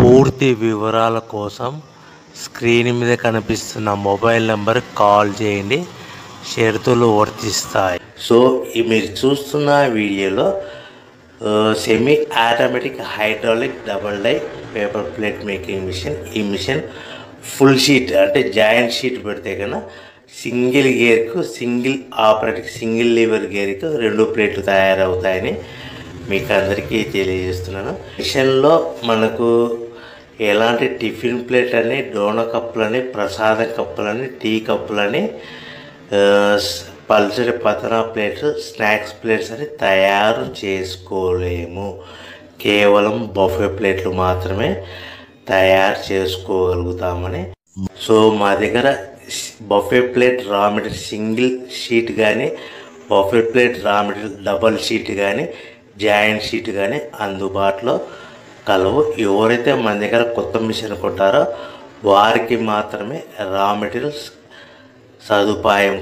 పూర్తి వివరాల కోసం స్క్రీన్ మీద కనిపిస్తున్న మొబైల్ నెంబర్కి కాల్ చేయండి. షరతులు వర్తిస్తాయి. సో మీరు చూస్తున్న వీడియోలో semi automatic hydraulic double die paper plate making machine. ఈ మిషన్ ఫుల్ షీట్ అంటే జాయింట్ షీట్ పెడితే కన్నా సింగిల్ గేర్కు సింగిల్ ఆపరేటింగ్ సింగిల్ లీవర్ గేర్కు 2 ప్లేట్లు తయారవుతాయని మీకు అందరికీ తెలియజేస్తున్నాను. మిషన్లో మనకు ఎలాంటి టిఫిన్ ప్లేట్లని, డోనా కప్పులని, ప్రసాదం కప్పులని, టీ కప్పులని, పల్చడి పతనా ప్లేట్స్, స్నాక్స్ ప్లేట్స్ అని తయారు చేసుకోలేము. కేవలం బఫే ప్లేట్లు మాత్రమే తయారు చేసుకోగలుగుతామని. సో మా దగ్గర buffet plate raw material single sheet కానీ, buffet plate raw material double sheet కానీ, జాయింట్ షీట్ కానీ అందుబాటులో కలవు. ఎవరైతే మన దగ్గర కొత్త మిషన్ కొంటారో వారికి మాత్రమే రా మెటీరియల్స్ సదుపాయం